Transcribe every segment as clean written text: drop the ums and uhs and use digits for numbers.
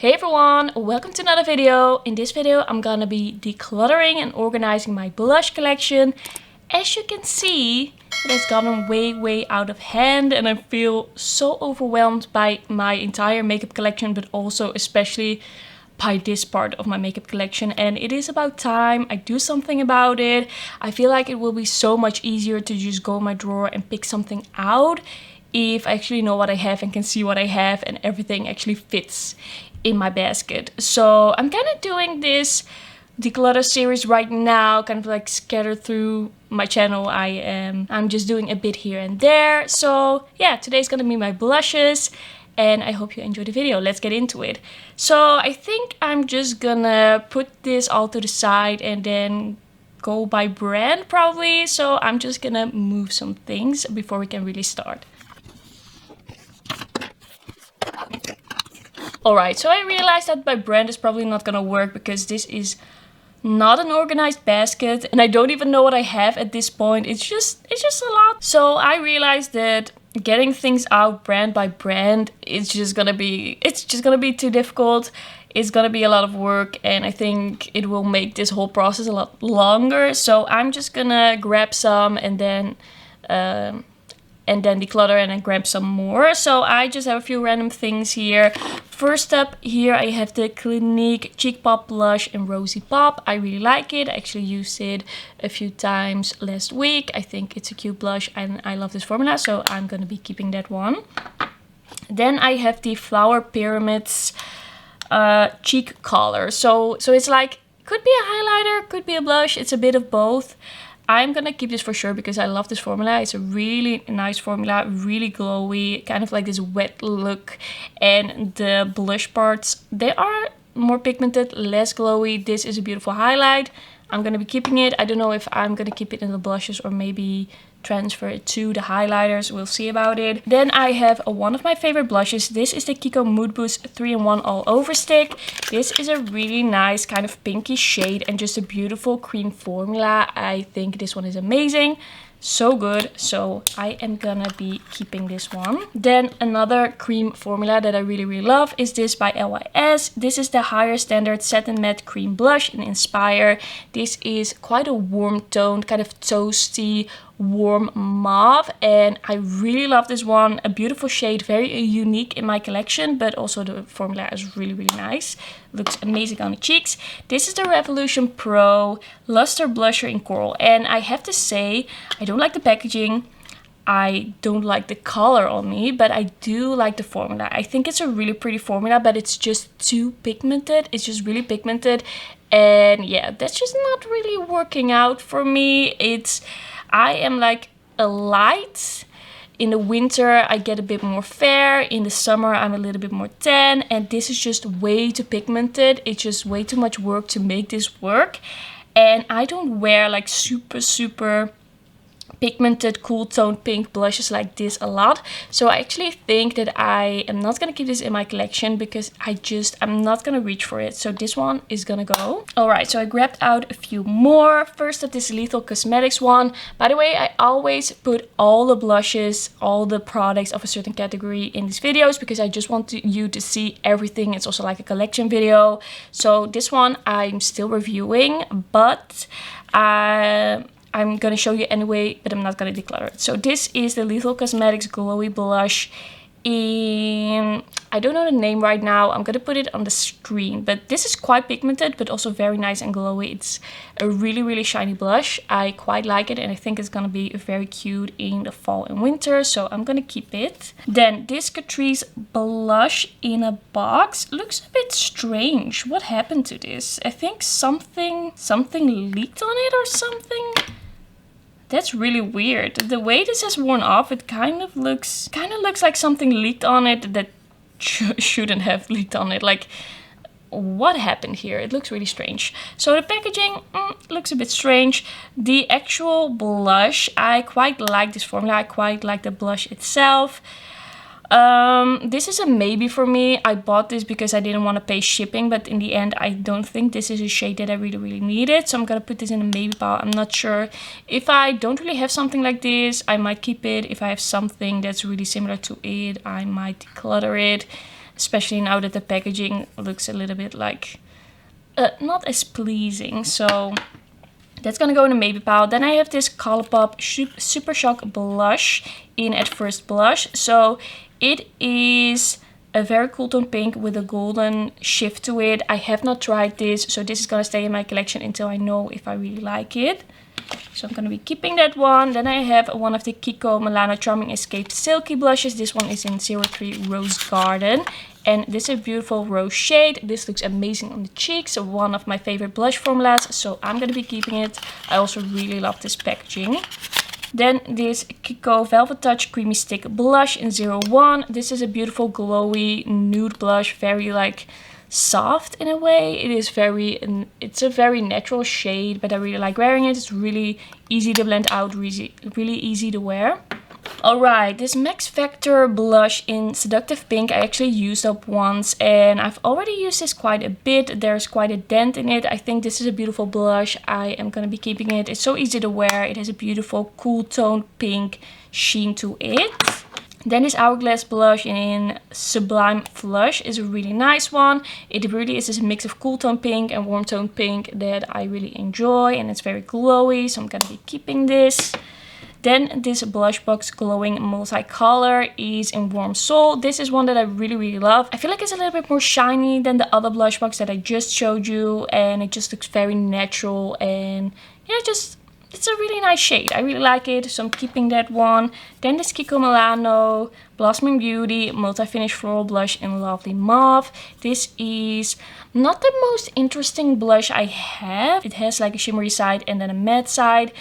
Hey everyone, welcome to another video. In this video I'm gonna be decluttering and organizing my blush collection. As you can see, it has gotten way out of hand and I feel so overwhelmed by my entire makeup collection, but also especially by this part of my makeup collection, and it is about time I do something about it. I feel like it will be so much easier to just go in my drawer and pick something out if I actually know what I have and can see what I have and everything actually fits in my basket. So I'm kind of doing this declutter series right now, kind of like scattered through my channel. I'm just doing a bit here and there. So yeah, today's gonna be my blushes and I hope you enjoy the video. Let's get into it. So I think I'm just gonna put this all to the side and then go by brand probably. So I'm just gonna move some things before we can really start. Alright, so I realized that by brand is probably not gonna work because this is not an organized basket and I don't even know what I have at this point. It's just a lot. So I realized that getting things out brand by brand is just gonna be too difficult. It's gonna be a lot of work and I think it will make this whole process a lot longer. So I'm just gonna grab some and then declutter and then grab some more. So I just have a few random things here. First up here I have the Clinique Cheek Pop Blush in Rosy Pop. I really like it. I actually used it a few times last week. I think it's a cute blush and I love this formula, so I'm gonna be keeping that one. Then I have the Flower Pyramids cheek color. So it's like, could be a highlighter, could be a blush. It's a bit of both. I'm gonna keep this for sure because I love this formula. It's a really nice formula, really glowy, kind of like this wet look. And the blush parts, they are more pigmented, less glowy. This is a beautiful highlight. I'm gonna be keeping it. I don't know if I'm gonna keep it in the blushes or maybe transfer it to the highlighters. We'll see about it. Then I have one of my favorite blushes. This is the Kiko Mood Boost 3-in-1 All Over Stick. This is a really nice kind of pinky shade and just a beautiful cream formula. I think this one is amazing. So good. So I am gonna be keeping this one. Then another cream formula that I really love is this by LYS. This is the Higher Standard Satin Matte Cream Blush in Inspire. This is quite a warm toned, kind of toasty, warm mauve, and I really love this one. A beautiful shade, very unique in my collection, but also the formula is really nice. Looks amazing on the cheeks. This is the Revolution Pro Luster Blusher in Coral, and I have to say I don't like the packaging. I don't like the color on me, but I do like the formula. I think it's a really pretty formula, but it's just too pigmented. It's just really pigmented, and yeah, that's just not really working out for me. I am like a light. In the winter, I get a bit more fair. In the summer, I'm a little bit more tan. And this is just way too pigmented. It's just way too much work to make this work. And I don't wear like super pigmented cool toned pink blushes like this a lot, so I actually think that I am not gonna keep this in my collection because I'm not gonna reach for it. So this one is gonna go. Alright, so I grabbed out a few more. First up, this Lethal Cosmetics one. By the way, I always put all the blushes, all the products of a certain category in these videos because I just want you to see everything. It's also like a collection video. So this one I'm still reviewing, but I'm gonna show you anyway, but I'm not gonna declutter it. So this is the Lethal Cosmetics Glowy Blush in, I don't know the name right now. I'm gonna put it on the screen, but this is quite pigmented, but also very nice and glowy. It's a really shiny blush. I quite like it, and I think it's gonna be very cute in the fall and winter, so I'm gonna keep it. Then this Catrice blush in a box looks a bit strange. What happened to this? I think something leaked on it or something. That's really weird. The way this has worn off, it kind of looks like something leaked on it that shouldn't have leaked on it. Like, what happened here? It looks really strange. So the packaging looks a bit strange. The actual blush, I quite like this formula. I quite like the blush itself. This is a maybe for me. I bought this because I didn't want to pay shipping, but in the end I don't think this is a shade that I really needed, so I'm gonna put this in a maybe pile. I'm not sure. If I don't really have something like this, I might keep it. If I have something that's really similar to it, I might declutter it. especially now that the packaging looks a little bit like not as pleasing. So that's gonna go in the maybe pile. Then I have this Colourpop Super Shock blush in At First Blush. So it is a very cool tone pink with a golden shift to it. I have not tried this, so this is gonna stay in my collection until I know if I really like it. So I'm gonna be keeping that one. Then I have one of the Kiko Milano Charming Escape Silky blushes. This one is in 03 Rose Garden. And this is a beautiful rose shade. This looks amazing on the cheeks. One of my favorite blush formulas, so I'm gonna be keeping it. I also really love this packaging. Then this Kiko Velvet Touch Creamy Stick Blush in 01. This is a beautiful glowy nude blush, very like soft in a way. It's a very natural shade, but I really like wearing it. It's really easy to blend out, really easy to wear. Alright, this Max Factor blush in Seductive Pink I actually used up once, and I've already used this quite a bit. There's quite a dent in it. I think this is a beautiful blush. I am going to be keeping it. It's so easy to wear. It has a beautiful cool toned pink sheen to it. Then this Hourglass blush in Sublime Flush is a really nice one. It really is this mix of cool tone pink and warm tone pink that I really enjoy, and it's very glowy, so I'm going to be keeping this. Then this Blushbox Glowing Multicolor is in Warm Soul. This is one that I really love. I feel like it's a little bit more shiny than the other Blushbox that I just showed you, and it just looks very natural, and yeah, it's a really nice shade. I really like it, so I'm keeping that one. Then this Kiko Milano Blossoming Beauty Multi-Finish Floral Blush in Lovely Mauve. This is not the most interesting blush I have. It has like a shimmery side and then a matte side.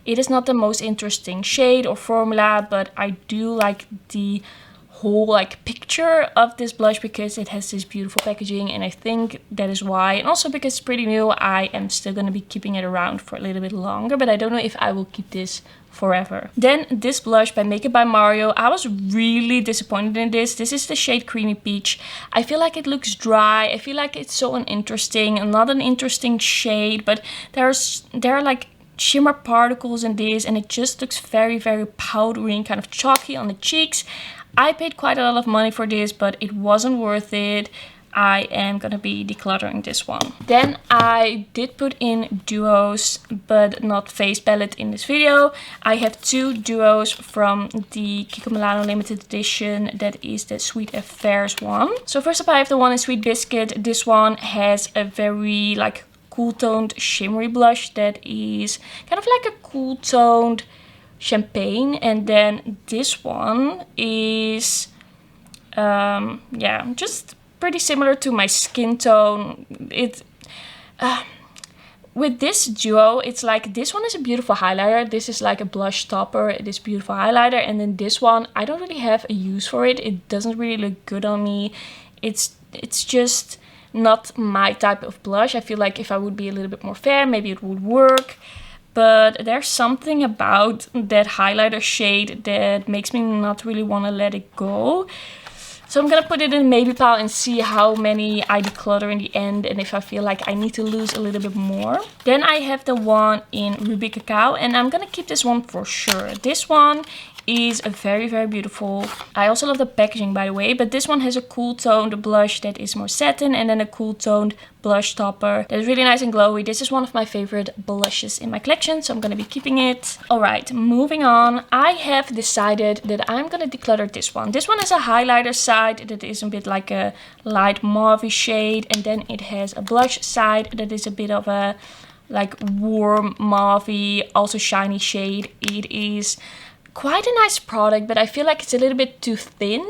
It is not the most interesting shade or formula, but I do like the whole like picture of this blush because it has this beautiful packaging, and I think that is why. And also because it's pretty new, I am still going to be keeping it around for a little bit longer, but I don't know if I will keep this forever. Then this blush by Make It by Mario. I was really disappointed in this. This is the shade Creamy Peach. I feel like it looks dry. I feel like it's so uninteresting and not an interesting shade, but there are like shimmer particles in this, and it just looks very powdery and kind of chalky on the cheeks. I paid quite a lot of money for this, but it wasn't worth it. I am gonna be decluttering this one. Then I did put in duos, but not face palette in this video. I have two duos from the Kiko Milano limited edition. That is the Sweet Affairs one. So first up I have the one in Sweet Biscuit. This one has a very like cool toned shimmery blush that is kind of like a cool toned champagne, and then this one is yeah, just pretty similar to my skin tone. With this duo, it's like this one is a beautiful highlighter, this is like a blush topper, this beautiful highlighter, and then this one I don't really have a use for it. It doesn't really look good on me. It's just not my type of blush. I feel like if I would be a little bit more fair, maybe it would work. But there's something about that highlighter shade that makes me not really want to let it go. So I'm gonna put it in maybe pile and see how many I declutter in the end, and if I feel like I need to lose a little bit more. Then I have the one in Ruby Cacao, and I'm gonna keep this one for sure. This one is very beautiful. I also love the packaging, by the way, but this one has a cool toned blush that is more satin, and then a cool toned blush topper that is really nice and glowy. This is one of my favorite blushes in my collection, so I'm gonna be keeping it. Alright, moving on. I have decided that I'm gonna declutter this one. This one has a highlighter side that is a bit like a light mauve shade, and then it has a blush side that is a bit of a like warm mauve, also shiny shade. It is quite a nice product, but I feel like it's a little bit too thin,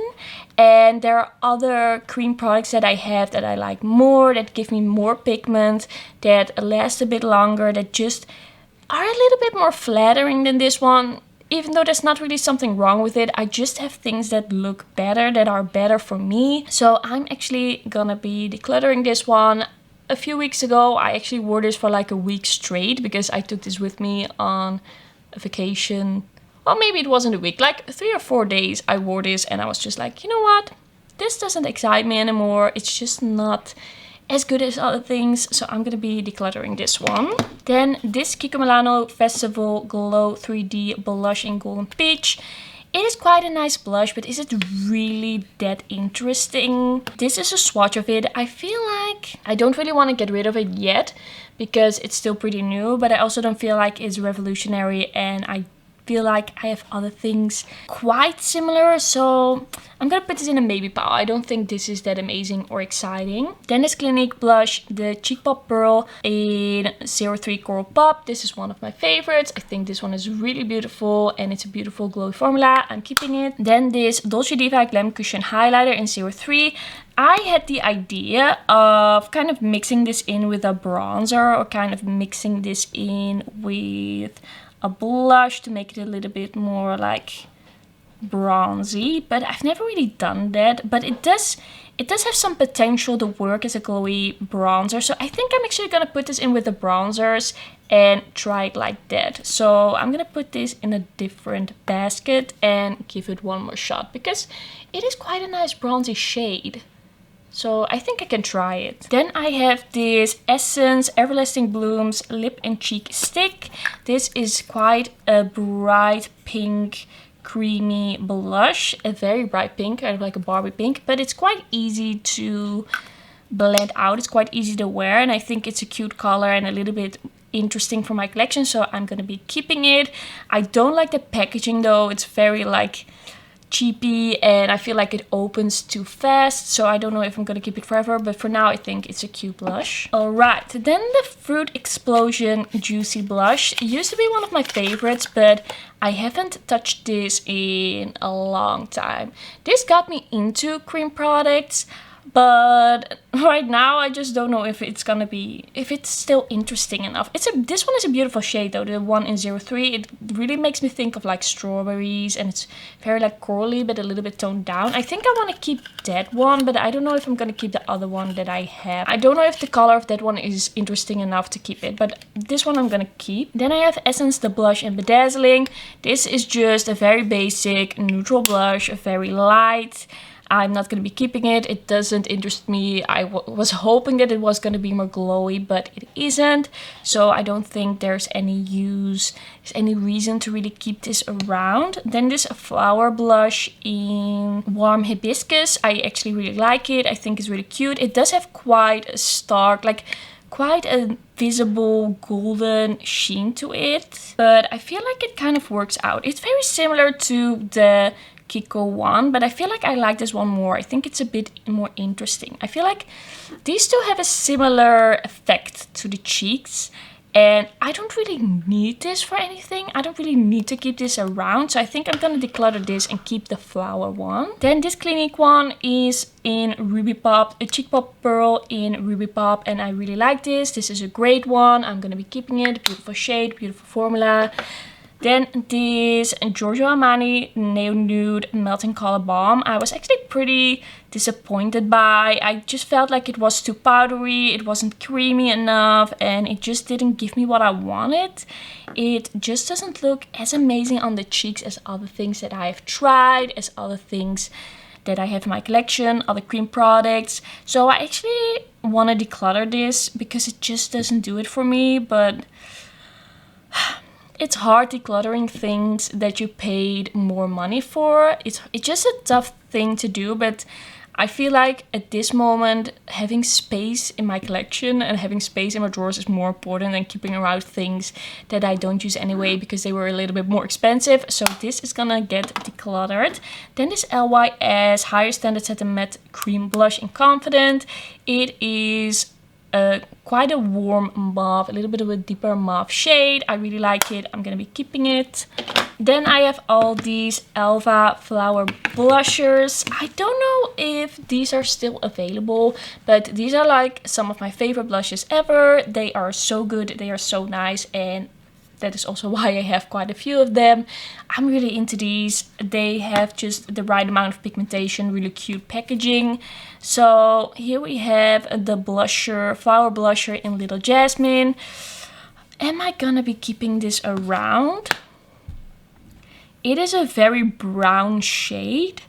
and there are other cream products that I have that I like more, that give me more pigment, that last a bit longer, that just are a little bit more flattering than this one. Even though there's not really something wrong with it, I just have things that look better, that are better for me. So I'm actually gonna be decluttering this one. A few weeks ago I actually wore this for like a week straight because I took this with me on a vacation. Well, maybe it wasn't a week, like 3 or 4 days I wore this, and I was just like, you know what? This doesn't excite me anymore. It's just not as good as other things, so I'm gonna be decluttering this one. Then this Kiko Milano Festival Glow 3D Blush in Golden Peach. It is quite a nice blush, but is it really that interesting? This is a swatch of it. I feel like I don't really want to get rid of it yet because it's still pretty new, but I also don't feel like it's revolutionary, and I feel like I have other things quite similar, so I'm gonna put this in a maybe pile. I don't think this is that amazing or exciting. Then this Clinique blush, the Cheek Pop Pearl in 03 Coral Pop. This is one of my favorites. I think this one is really beautiful and it's a beautiful glowy formula. I'm keeping it. Then this Dolce Diva Glam Cushion Highlighter in 03. I had the idea of kind of mixing this in with a bronzer, or kind of mixing this in with a blush to make it a little bit more like bronzy, but I've never really done that. But it does have some potential to work as a glowy bronzer, so I think I'm actually gonna put this in with the bronzers and try it like that. So I'm gonna put this in a different basket and give it one more shot, because it is quite a nice bronzy shade. So I think I can try it. Then I have this Essence Everlasting Blooms Lip and Cheek Stick. This is quite a bright pink, creamy blush. A very bright pink, kind of like a Barbie pink. But it's quite easy to blend out. It's quite easy to wear. And I think it's a cute color and a little bit interesting for my collection. So I'm going to be keeping it. I don't like the packaging though. It's very like cheapy, and I feel like it opens too fast, so I don't know if I'm gonna keep it forever, but for now I think it's a cute blush. Alright, then the Fruit Explosion Juicy Blush. It used to be one of my favorites, but I haven't touched this in a long time. This got me into cream products, but right now I just don't know if it's still interesting enough. This one is a beautiful shade though, the one in 03. It really makes me think of like strawberries, and it's very like corally but a little bit toned down. I think I want to keep that one, but I don't know if I'm gonna keep the other one that I have. I don't know if the color of that one is interesting enough to keep it, but this one I'm gonna keep. Then I have Essence the Blush in Bedazzling. This is just a very basic neutral blush, very light. I'm not going to be keeping it. It doesn't interest me. I was hoping that it was going to be more glowy, but it isn't. So I don't think there's any reason to really keep this around. Then this Flower Blush in Warm Hibiscus. I actually really like it. I think it's really cute. It does have quite a stark, like quite a visible golden sheen to it. But I feel like it kind of works out. It's very similar to the Kiko one, but I feel like I like this one more. I think it's a bit more interesting. I feel like these two have a similar effect to the cheeks, and I don't really need this for anything. I don't really need to keep this around, so I think I'm gonna declutter this and keep the flower one. Then this Clinique one is in Ruby Pop, a Cheek Pop Pearl in Ruby Pop, and I really like this. This is a great one. I'm gonna be keeping it. Beautiful shade, beautiful formula. Then this Giorgio Armani Neo Nude Melting Color Balm. I was actually pretty disappointed by. I just felt like it was too powdery, it wasn't creamy enough, and it just didn't give me what I wanted. It just doesn't look as amazing on the cheeks as other things that I have tried, as other things that I have in my collection, other cream products. So I actually want to declutter this because it just doesn't do it for me, but it's hard decluttering things that you paid more money for. It's just a tough thing to do, but I feel like at this moment having space in my collection and having space in my drawers is more important than keeping around things that I don't use anyway because they were a little bit more expensive. So this is gonna get decluttered. Then this LYS Higher Standard Satin Matte Cream Blush in Confident. It is quite a warm mauve, a little bit of a deeper mauve shade. I really like it. I'm gonna be keeping it. Then I have all these Elva Flower Blushers. I don't know if these are still available, but these are like some of my favorite blushes ever. They are so good, they are so nice, and that is also why I have quite a few of them. I'm really into these. They have just the right amount of pigmentation, really cute packaging. So here we have the blusher, Flower Blusher in Little Jasmine. Am I gonna be keeping this around? It is a very brown shade,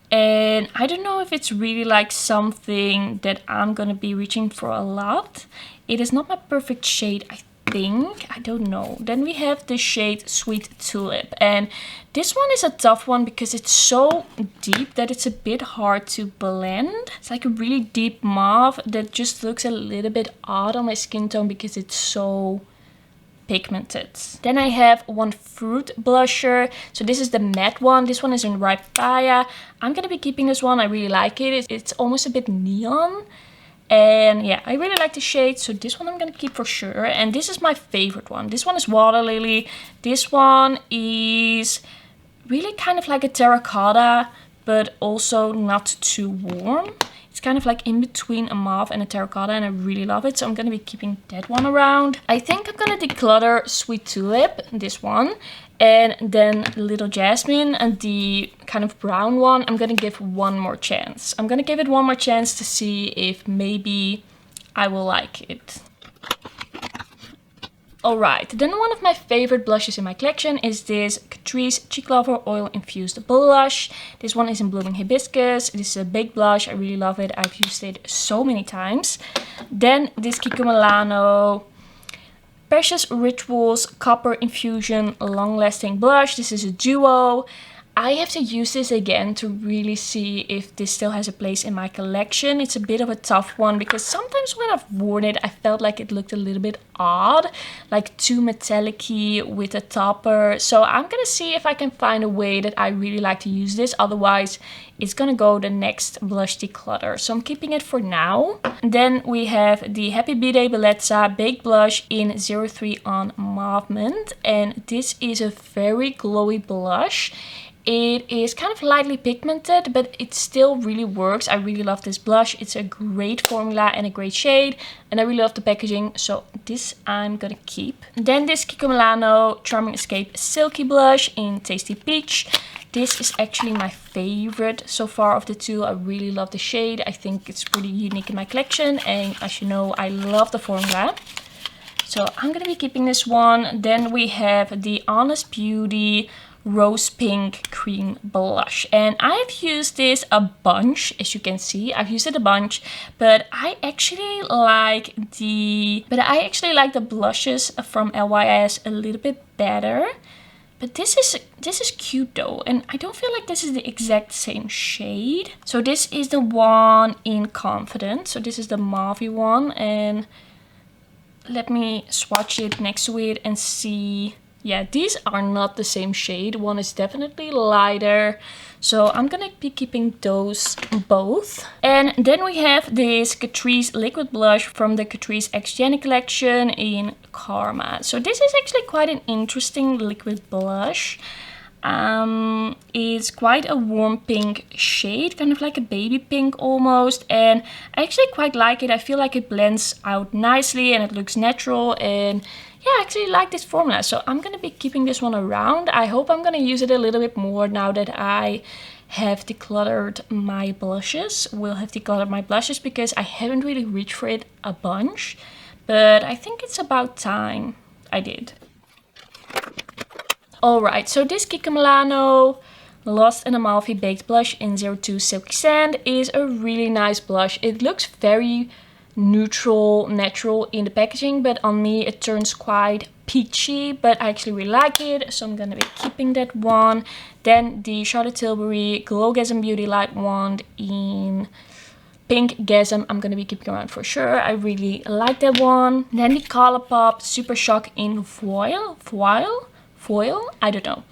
and I don't know if it's really like something that I'm gonna be reaching for a lot. It is not my perfect shade. I think. I don't know. Then we have the shade Sweet Tulip. And this one is a tough one because it's so deep that it's a bit hard to blend. It's like a really deep mauve that just looks a little bit odd on my skin tone because it's so pigmented. Then I have one fruit blusher. So this is the matte one. This one is in Ripe Papaya. I'm gonna be keeping this one. I really like it. It's almost a bit neon. And yeah, I really like the shade. So this one I'm gonna keep for sure. And this is my favorite one. This one is Water Lily. This one is really kind of like a terracotta, but also not too warm. It's kind of like in between a mauve and a terracotta, and I really love it. So I'm going to be keeping that one around. I think I'm going to declutter Sweet Tulip, this one. And then Little Jasmine and the kind of brown one, I'm going to give one more chance. I'm going to give it one more chance to see if maybe I will like it. Alright, then one of my favorite blushes in my collection is this Catrice Cheek Lover Oil Infused Blush. This one is in Blooming Hibiscus. This is a baked blush. I really love it. I've used it so many times. Then this Kiko Milano Precious Rituals Copper Infusion Long Lasting Blush. This is a duo. I have to use this again to really see if this still has a place in my collection. It's a bit of a tough one because sometimes when I've worn it, I felt like it looked a little bit odd, like too metallic-y with a topper. So I'm gonna see if I can find a way that I really like to use this. Otherwise, it's gonna go the next blush declutter. So I'm keeping it for now. And then we have the Happy B-Day Bellezza Baked Blush in 03 on Mauve Mint. And this is a very glowy blush. It is kind of lightly pigmented, but it still really works. I really love this blush. It's a great formula and a great shade. And I really love the packaging. So this I'm gonna keep. Then this Kiko Milano Charming Escape Silky Blush in Tasty Peach. This is actually my favorite so far of the two. I really love the shade. I think it's really unique in my collection. And as you know, I love the formula. So I'm gonna be keeping this one. Then we have the Honest Beauty Rose Pink Cream Blush, and I've used this a bunch, as you can see. I've used it a bunch, but I actually like the blushes from LYS a little bit better. But this is cute though, and I don't feel like this is the exact same shade. So this is the one in Confident. So this is the mauvey one, and let me swatch it next to it and see. Yeah, these are not the same shade. One is definitely lighter. So I'm gonna be keeping those both. And then we have this Catrice liquid blush from the Catrice X Jenny collection in Karma. So this is actually quite an interesting liquid blush. It's quite a warm pink shade, kind of like a baby pink almost, and I actually quite like it. I feel like it blends out nicely and it looks natural, and yeah, I actually like this formula. So I'm gonna be keeping this one around. I hope I'm gonna use it a little bit more now that I have decluttered my blushes. Will have decluttered my blushes because I haven't really reached for it a bunch, but I think it's about time I did. Alright, so this Kiko Milano Lost in Amalfi Baked Blush in 02 Silky Sand is a really nice blush. It looks very neutral, natural in the packaging, but on me it turns quite peachy, but I actually really like it, so I'm gonna be keeping that one. Then the Charlotte Tilbury Glowgasm Beauty Light Wand in Pink Gasm, I'm gonna be keeping around for sure. I really like that one. Then the Colourpop Super Shock in Foil, I don't know.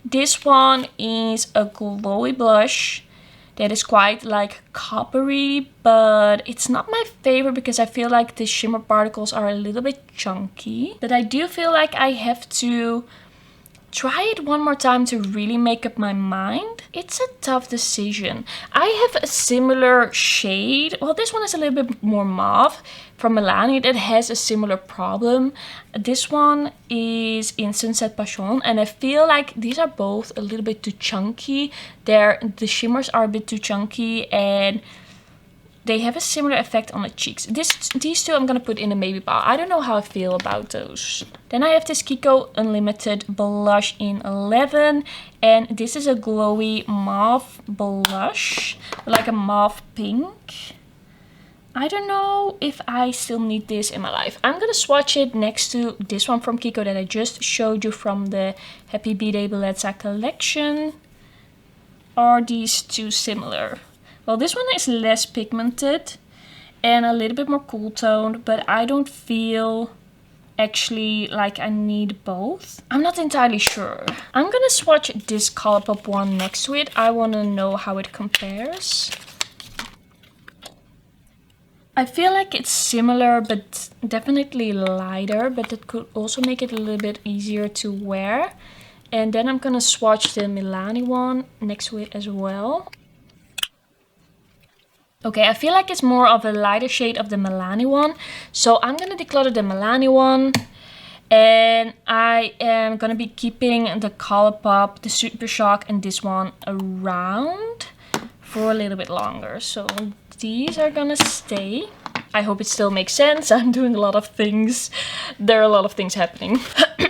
This one is a glowy blush that is quite like coppery, but it's not my favorite because I feel like the shimmer particles are a little bit chunky. But I do feel like I have to try it one more time to really make up my mind. It's a tough decision. I have a similar shade. Well, this one is a little bit more mauve from Milani that has a similar problem. This one is in Sunset Passion, and I feel like these are both a little bit too chunky. The shimmers are a bit too chunky, and they have a similar effect on the cheeks. These two I'm gonna put in a maybe pile. I don't know how I feel about those. Then I have this Kiko Unlimited blush in 11. And this is a glowy mauve blush, like a mauve pink. I don't know if I still need this in my life. I'm gonna swatch it next to this one from Kiko that I just showed you from the Happy B-Day Bellezza collection. Are these two similar? Well, this one is less pigmented and a little bit more cool toned, but I don't feel actually like I need both. I'm not entirely sure. I'm gonna swatch this Colourpop one next to it. I wanna know how it compares. I feel like it's similar, but definitely lighter, but that could also make it a little bit easier to wear. And then I'm gonna swatch the Milani one next to it as well. Okay, I feel like it's more of a lighter shade of the Milani one. So I'm gonna declutter the Milani one. And I am gonna be keeping the Colourpop, the Super Shock, and this one around for a little bit longer. So these are gonna stay. I hope it still makes sense. I'm doing a lot of things. There are a lot of things happening.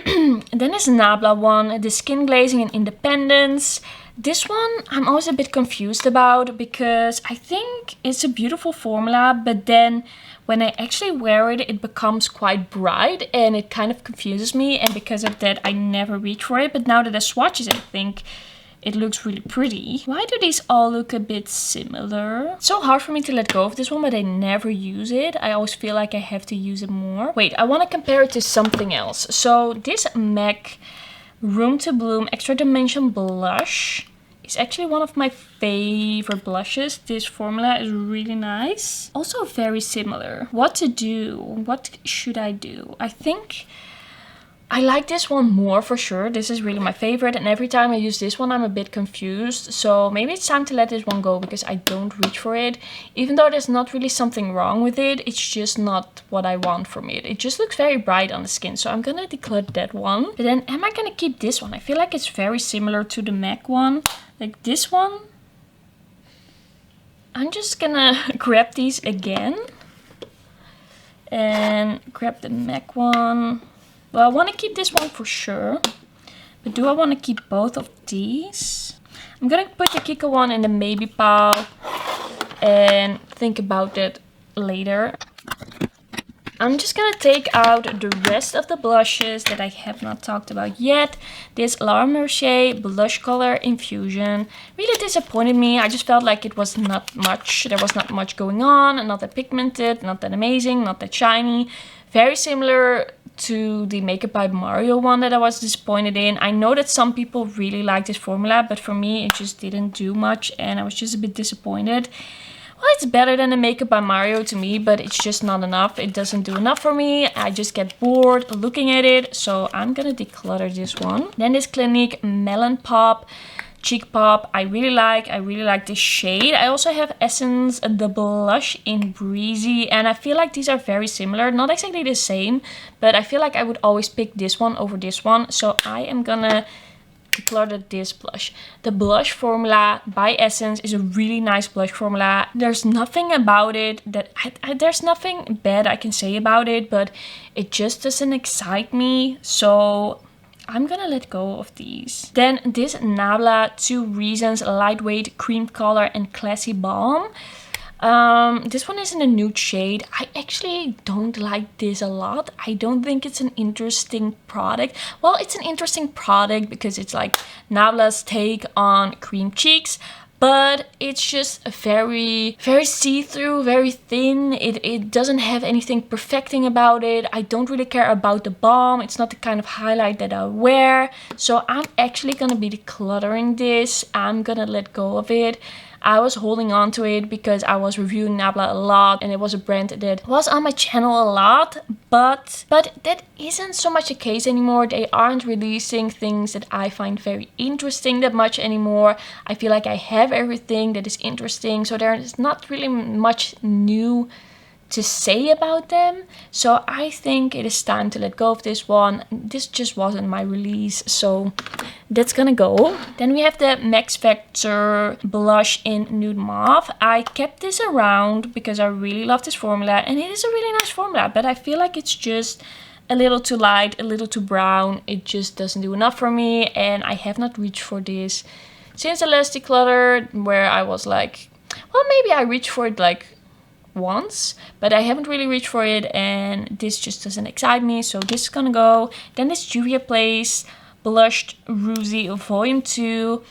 And then there's Nabla one, the Skin Glazing and Independence. This one I'm always a bit confused about because I think it's a beautiful formula, but then when I actually wear it, it becomes quite bright and it kind of confuses me. And because of that, I never reach for it. But now that I swatch it, I think it looks really pretty. Why do these all look a bit similar? It's so hard for me to let go of this one, but I never use it. I always feel like I have to use it more. Wait, I want to compare it to something else. So this MAC Room to Bloom Extra Dimension Blush is actually one of my favorite blushes. This formula is really nice. Also very similar. What to do? What should I do? I think I like this one more for sure. This is really my favorite, and every time I use this one I'm a bit confused. So maybe it's time to let this one go because I don't reach for it. Even though there's not really something wrong with it, it's just not what I want from it. It just looks very bright on the skin, so I'm gonna declutter that one. But then am I gonna keep this one? I feel like it's very similar to the MAC one. Like this one. I'm just gonna grab these again. And grab the MAC one. Well, I want to keep this one for sure. But do I want to keep both of these? I'm gonna put the Kiko one in the maybe pile. And think about it later. I'm just gonna take out the rest of the blushes that I have not talked about yet. This Laura Mercier Blush Color Infusion really disappointed me. I just felt like it was not much. There was not much going on. Not that pigmented, not that amazing, not that shiny. Very similar to the Makeup by Mario one that I was disappointed in. I know that some people really like this formula, but for me it just didn't do much and I was just a bit disappointed. Well, it's better than the Makeup by Mario to me, but it's just not enough. It doesn't do enough for me. I just get bored looking at it, so I'm gonna declutter this one. Then this Clinique Melon Pop Cheek Pop, I really like this shade. I also have Essence, the blush in Breezy, and I feel like these are very similar. Not exactly the same, but I feel like I would always pick this one over this one. So I am gonna declutter this blush. The blush formula by Essence is a really nice blush formula. There's nothing about it that, there's nothing bad I can say about it, but it just doesn't excite me. So I'm gonna let go of these. Then this Nabla 2 Reasons Lightweight Cream Color and Classy Balm. This one is in a nude shade. I actually don't like this a lot. I don't think it's an interesting product. Well, it's an interesting product because it's like Nabla's take on cream cheeks. But it's just very see-through, very thin. It doesn't have anything perfecting about it. I don't really care about the balm. It's not the kind of highlight that I wear. So I'm actually gonna be decluttering this. I'm gonna let go of it. I was holding on to it because I was reviewing Nabla a lot and it was a brand that was on my channel a lot, but that isn't so much the case anymore. They aren't releasing things that I find very interesting that much anymore. I feel like I have everything that is interesting, so there is not really much new to say about them. So I think it is time to let go of this one. This just wasn't my release, so that's gonna go. Then we have the Max Factor blush in Nude Mauve. I kept this around because I really love this formula and it is a really nice formula, but I feel like it's just a little too light, a little too brown. It just doesn't do enough for me and I have not reached for this since the last declutter, where I was like, well, maybe I reached for it like once, but I haven't really reached for it, and this just doesn't excite me, so this is gonna go. Then this Juvia's Place Blushed Rosy Volume 2.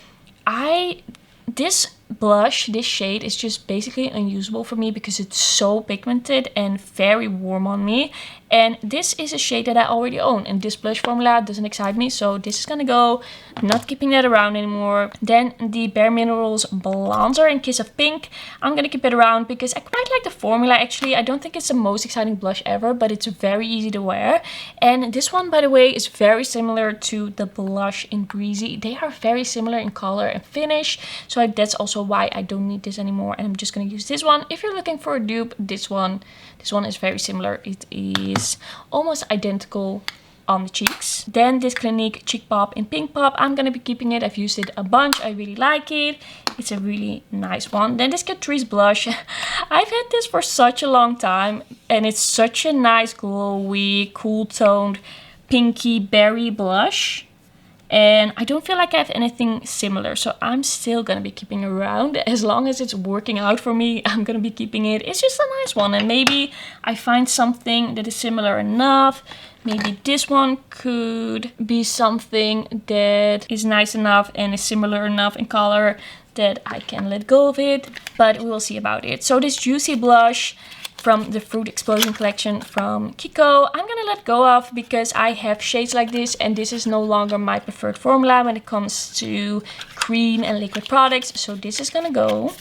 This blush, this shade is just basically unusable for me because it's so pigmented and very warm on me. And this is a shade that I already own, and this blush formula doesn't excite me, so this is gonna go. I'm not keeping that around anymore. Then the Bare Minerals Bronzer in Kiss of Pink. I'm gonna keep it around because I quite like the formula actually. I don't think it's the most exciting blush ever, but it's very easy to wear. And this one, by the way, is very similar to the blush in Greasy. They are very similar in color and finish, so that's also why I don't need this anymore, and I'm just gonna use this one. If you're looking for a dupe, this one is very similar. It is almost identical on the cheeks. Then this Clinique Cheek Pop in Pink Pop. I'm gonna be keeping it. I've used it a bunch. I really like it. It's a really nice one. Then this Catrice blush. I've had this for such a long time, and it's such a nice glowy, cool toned, pinky berry blush. And I don't feel like I have anything similar, so I'm still gonna be keeping it around. As long as it's working out for me, I'm gonna be keeping it. It's just a nice one, and maybe I find something that is similar enough. Maybe this one could be something that is nice enough and is similar enough in color that I can let go of it, but we will see about it. So this Juicy blush from the Fruit Explosion collection from Kiko, I'm gonna let go of because I have shades like this, and this is no longer my preferred formula when it comes to cream and liquid products, so this is gonna go.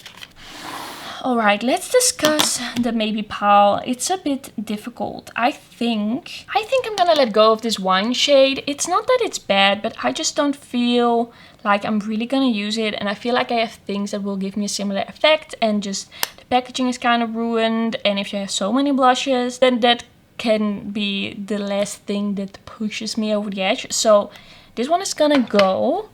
Alright, let's discuss the Maybe Pal. It's a bit difficult. I think I'm gonna let go of this wine shade. It's not that it's bad, but I just don't feel like I'm really gonna use it, and I feel like I have things that will give me a similar effect, and just the packaging is kind of ruined. And if you have so many blushes, then that can be the last thing that pushes me over the edge. So this one is gonna go.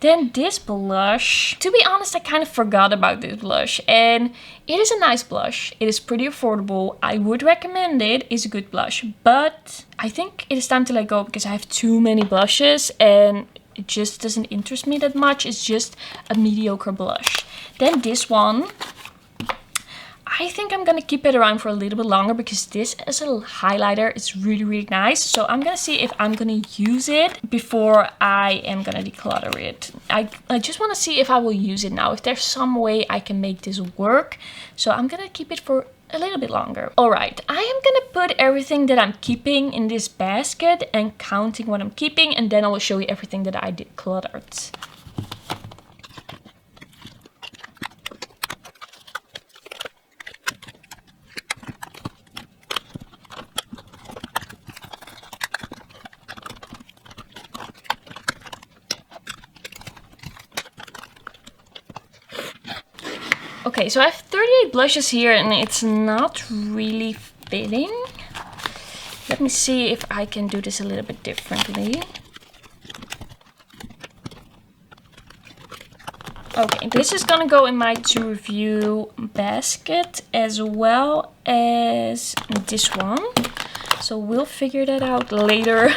Then this blush, to be honest, I kind of forgot about this blush, and it is a nice blush. It is pretty affordable. I would recommend it. It's a good blush, but I think it is time to let go because I have too many blushes and it just doesn't interest me that much. It's just a mediocre blush. Then this one, I think I'm gonna keep it around for a little bit longer because this as a highlighter is really, really nice. So I'm gonna see if I'm gonna use it before I am gonna declutter it. I just wanna see if I will use it now, if there's some way I can make this work. So I'm gonna keep it for a little bit longer. Alright, I am gonna put everything that I'm keeping in this basket and counting what I'm keeping, and then I will show you everything that I decluttered. Okay, so I have 38 blushes here and it's not really fitting. Let me see if I can do this a little bit differently. Okay, this is gonna go in my to review basket as well as this one. So we'll figure that out later.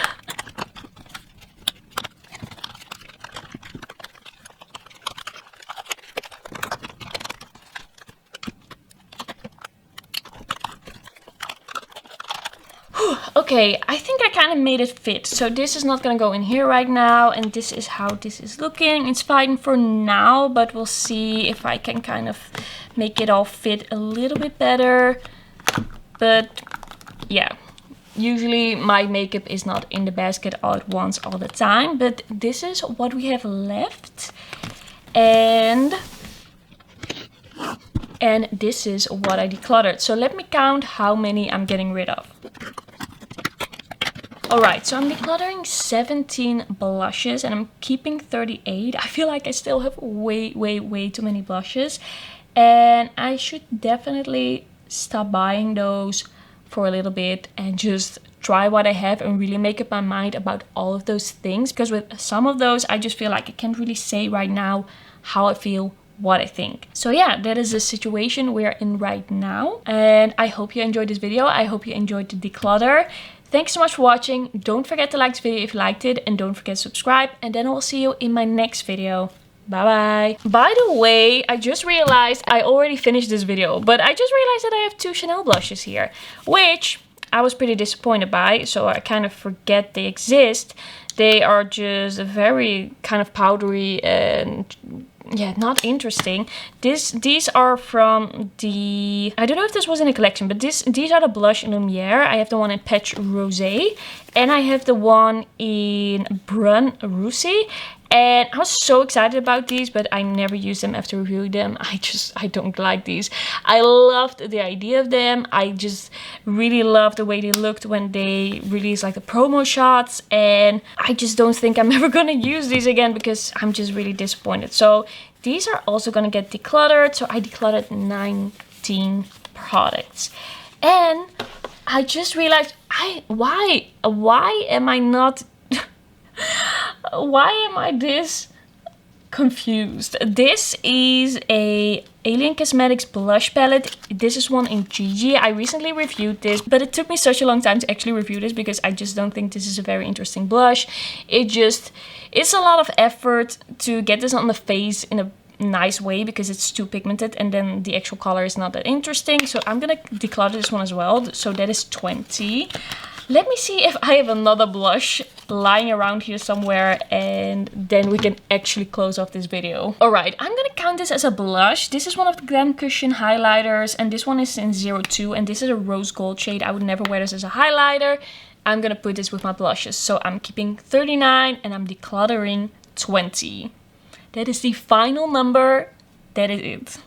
Okay, I think I kind of made it fit. So this is not gonna go in here right now, and this is how this is looking. It's fine for now, but we'll see if I can kind of make it all fit a little bit better. But yeah, usually my makeup is not in the basket all at once all the time, but this is what we have left. And this is what I decluttered. So let me count how many I'm getting rid of. Alright, so I'm decluttering 17 blushes and I'm keeping 38. I feel like I still have way too many blushes. And I should definitely stop buying those for a little bit and just try what I have and really make up my mind about all of those things. Because with some of those, I just feel like I can't really say right now how I feel, what I think. So yeah, that is the situation we're in right now. And I hope you enjoyed this video. I hope you enjoyed the declutter. Thanks so much for watching. Don't forget to like this video if you liked it, and don't forget to subscribe, and then I will see you in my next video. Bye bye. By the way, I just realized I already finished this video, but I just realized that I have 2 Chanel blushes here, which I was pretty disappointed by, so I kind of forget they exist. They are just very kind of powdery and yeah, not interesting. These are from the, I don't know if this was in a collection, but these are the blush in Lumiere. I have the one in Petite Rosé, and I have the one in Brun Roussi. And I was so excited about these, but I never used them after reviewing them. I don't like these. I loved the idea of them. I just really loved the way they looked when they released like the promo shots. And I just don't think I'm ever gonna use these again because I'm just really disappointed. So these are also gonna get decluttered. So I decluttered 19 products. And I just realized, why am I not... Why am I this confused? This is a Alien Cosmetics blush palette. This is one in Gigi. I recently reviewed this, but it took me such a long time to actually review this because I just don't think this is a very interesting blush. It's a lot of effort to get this on the face in a nice way because it's too pigmented, and then the actual color is not that interesting. So I'm gonna declutter this one as well. So that is 20. Let me see if I have another blush lying around here somewhere, and then we can actually close off this video. Alright, I'm gonna count this as a blush. This is one of the Glam Cushion highlighters, and this one is in 02, and this is a rose gold shade. I would never wear this as a highlighter. I'm gonna put this with my blushes. So I'm keeping 39 and I'm decluttering 20. That is the final number. That is it.